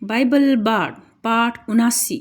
Bible बाड़ पाठ 79।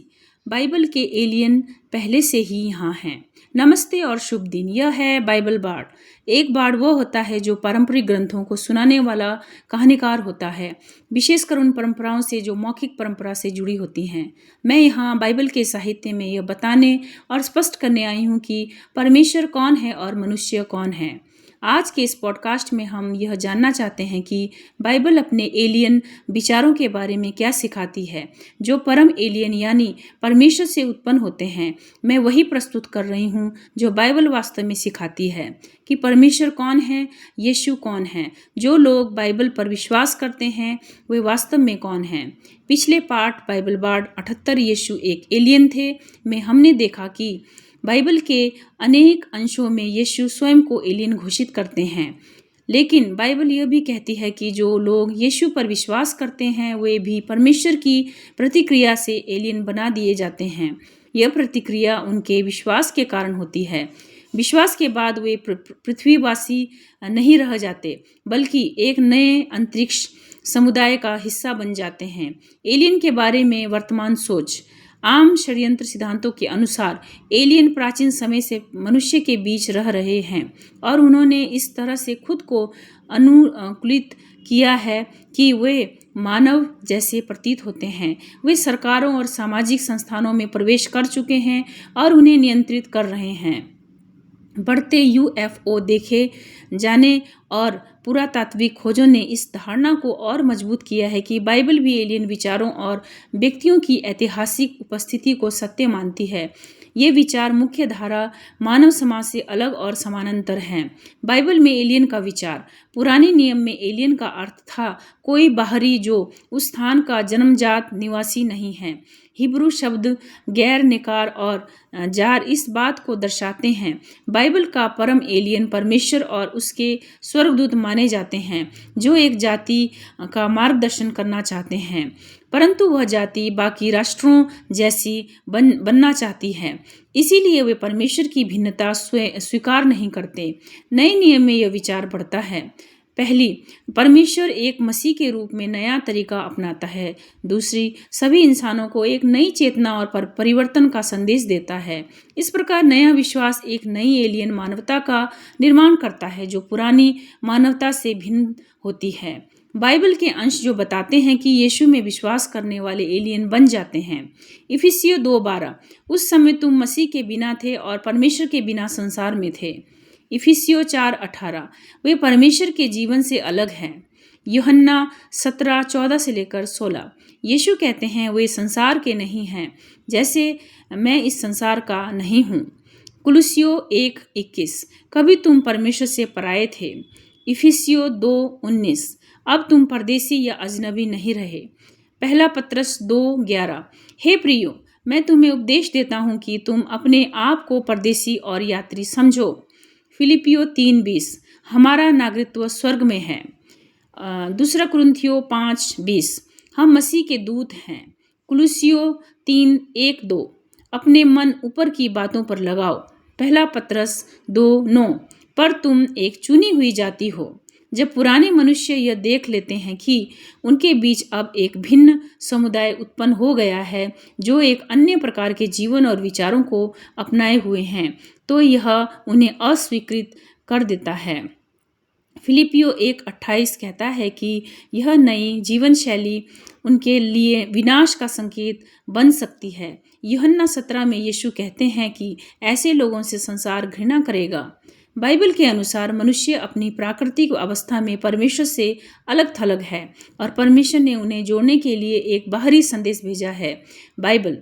Bible के एलियन पहले से ही यहाँ हैं। नमस्ते और शुभ दिन। यह है बाइबल बाड़। एक बाड़ वो होता है जो पारंपरिक ग्रंथों को सुनाने वाला कहानीकार होता है, विशेषकर उन परंपराओं से जो मौखिक परंपरा से जुड़ी होती हैं। मैं यहाँ बाइबल के साहित्य में यह बताने और स्पष्ट करने आई हूँ कि परमेश्वर कौन है और मनुष्य कौन है। आज के इस पॉडकास्ट में हम यह जानना चाहते हैं कि बाइबल अपने एलियन विचारों के बारे में क्या सिखाती है, जो परम एलियन यानी परमेश्वर से उत्पन्न होते हैं। मैं वही प्रस्तुत कर रही हूँ जो बाइबल वास्तव में सिखाती है कि परमेश्वर कौन है, यीशु कौन है। जो लोग बाइबल पर विश्वास करते हैं वे वास्तव में कौन हैं। पिछले पाठ बाइबल बाड़ 78 यीशु एक एलियन थे में हमने देखा कि बाइबल के अनेक अंशों में यीशु स्वयं को एलियन घोषित करते हैं, लेकिन बाइबल यह भी कहती है कि जो लोग यीशु पर विश्वास करते हैं वे भी परमेश्वर की प्रतिक्रिया से एलियन बना दिए जाते हैं। यह प्रतिक्रिया उनके विश्वास के कारण होती है। विश्वास के बाद वे पृथ्वीवासी नहीं रह जाते, बल्कि एक नए अंतरिक्ष समुदाय का हिस्सा बन जाते हैं। एलियन के बारे में वर्तमान सोच। आम षड्यंत्र सिद्धांतों के अनुसार एलियन प्राचीन समय से मनुष्य के बीच रह रहे हैं और उन्होंने इस तरह से खुद को अनुकूलित किया है कि वे मानव जैसे प्रतीत होते हैं। वे सरकारों और सामाजिक संस्थानों में प्रवेश कर चुके हैं और उन्हें नियंत्रित कर रहे हैं। बढ़ते यूएफओ देखे जाने और पुरातात्विक खोजों ने इस धारणा को और मजबूत किया है कि बाइबल भी एलियन विचारों और व्यक्तियों की ऐतिहासिक उपस्थिति को सत्य मानती है। ये विचार मुख्य धारा मानव समाज से अलग और समानांतर हैं। बाइबल में एलियन का विचार। पुराने नियम में एलियन का अर्थ था कोई बाहरी जो उस स्थान का जन्मजात निवासी नहीं है। हिब्रू शब्द गैर निकार और जार इस बात को दर्शाते हैं। बाइबल का परम एलियन परमेश्वर और उसके स्वर्गदूत माने जाते हैं, जो एक जाति का मार्गदर्शन करना चाहते हैं, परंतु वह जाति बाकी राष्ट्रों जैसी बनना चाहती है। इसीलिए वे परमेश्वर की भिन्नता स्वीकार नहीं करते। नए नियम में यह विचार बढ़ता है। पहली, परमेश्वर एक मसीह के रूप में नया तरीका अपनाता है। दूसरी, सभी इंसानों को एक नई चेतना और परिवर्तन का संदेश देता है। इस प्रकार नया विश्वास एक नई एलियन मानवता का निर्माण करता है जो पुरानी मानवता से भिन्न होती है। बाइबल के अंश जो बताते हैं कि यीशु में विश्वास करने वाले एलियन बन जाते हैं। इफिसियों 2:12, उस समय तुम मसीह के बिना थे और परमेश्वर के बिना संसार में थे। इफिसियों 4:18, वे परमेश्वर के जीवन से अलग हैं। यूहन्ना 17:14 से लेकर 16, यीशु कहते हैं वे संसार के नहीं हैं, जैसे मैं इस संसार का नहीं हूँ। कुलुस्सियों 1:21, कभी तुम परमेश्वर से पराये थे। इफिसियों 2:19, अब तुम परदेसी या अजनबी नहीं रहे। पहला पत्रस 2:11, हे प्रियो, मैं तुम्हें उपदेश देता हूँ कि तुम अपने आप को परदेसी और यात्री समझो। फिलिपियों 3:20, हमारा नागरिकत्व स्वर्ग में है। दूसरा कुरिन्थियों 5:20, हम मसीह के दूत हैं। कुलुस्सियों 3:1-2, अपने मन ऊपर की बातों पर लगाओ। पहला पत्रस 2:9, पर तुम एक चुनी हुई जाति हो। जब पुराने मनुष्य यह देख लेते हैं कि उनके बीच अब एक भिन्न समुदाय उत्पन्न हो गया है जो एक अन्य प्रकार के जीवन और विचारों को अपनाए हुए हैं, तो यह उन्हें अस्वीकृत कर देता है। फिलिपियों 1:28 कहता है कि यह नई जीवन शैली उनके लिए विनाश का संकेत बन सकती है। यूहन्ना 17 में यीशु कहते हैं कि ऐसे लोगों से संसार घृणा करेगा। बाइबल के अनुसार मनुष्य अपनी प्राकृतिक अवस्था में परमेश्वर से अलग थलग है और परमेश्वर ने उन्हें जोड़ने के लिए एक बाहरी संदेश भेजा है। बाइबल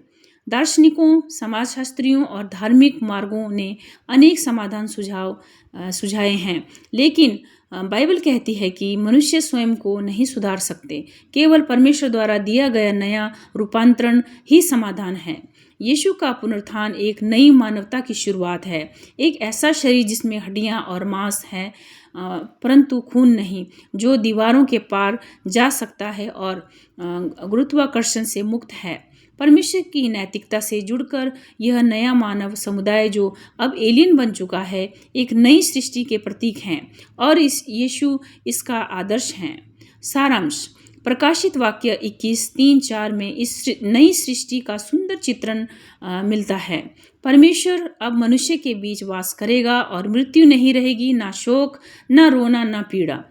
दार्शनिकों, समाजशास्त्रियों और धार्मिक मार्गों ने अनेक समाधान सुझाए हैं, लेकिन बाइबल कहती है कि मनुष्य स्वयं को नहीं सुधार सकते। केवल परमेश्वर द्वारा दिया गया नया रूपांतरण ही समाधान है। यीशु का पुनरुत्थान एक नई मानवता की शुरुआत है, एक ऐसा शरीर जिसमें हड्डियां और मांस है, परंतु खून नहीं, जो दीवारों के पार जा सकता है और गुरुत्वाकर्षण से मुक्त है। परमेश्वर की नैतिकता से जुड़कर यह नया मानव समुदाय जो अब एलियन बन चुका है, एक नई सृष्टि के प्रतीक हैं और यीशु इसका आदर्श हैं। सारांश, प्रकाशित वाक्य 21:3-4 में इस नई सृष्टि का सुंदर चित्रण मिलता है। परमेश्वर अब मनुष्य के बीच वास करेगा और मृत्यु नहीं रहेगी, ना शोक, ना रोना, ना पीड़ा।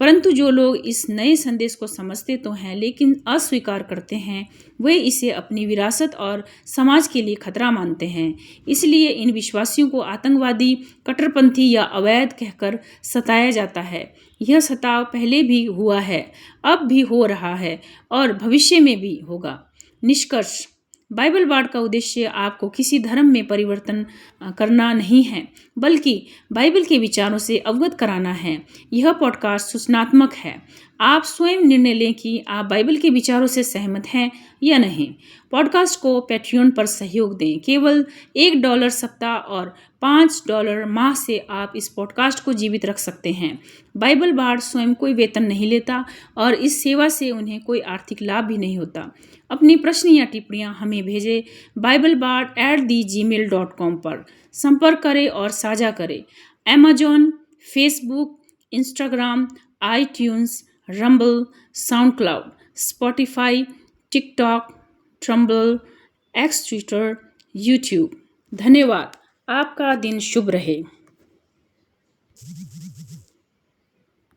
परंतु जो लोग इस नए संदेश को समझते तो हैं लेकिन अस्वीकार करते हैं, वे इसे अपनी विरासत और समाज के लिए खतरा मानते हैं। इसलिए इन विश्वासियों को आतंकवादी, कट्टरपंथी या अवैध कहकर सताया जाता है। यह सताव पहले भी हुआ है, अब भी हो रहा है और भविष्य में भी होगा। निष्कर्ष, बाइबल बाड़ का उद्देश्य आपको किसी धर्म में परिवर्तन करना नहीं है, बल्कि बाइबल के विचारों से अवगत कराना है। यह पॉडकास्ट सूचनात्मक है। आप स्वयं निर्णय लें कि आप बाइबल के विचारों से सहमत हैं या नहीं। पॉडकास्ट को पैट्रियन पर सहयोग दें। केवल $1 सप्ताह और $5 माह से आप इस पॉडकास्ट को जीवित रख सकते हैं। बाइबल बाड़ स्वयं कोई वेतन नहीं लेता और इस सेवा से उन्हें कोई आर्थिक लाभ भी नहीं होता। अपनी प्रश्न या टिप्पणियां हमें भेजें biblebard@gmail.com पर। संपर्क करें और साझा करें। Amazon, Facebook, Instagram, iTunes, rumble, SoundCloud, Spotify, TikTok, tremble, x Twitter, YouTube. धन्यवाद। आपका दिन शुभ रहे।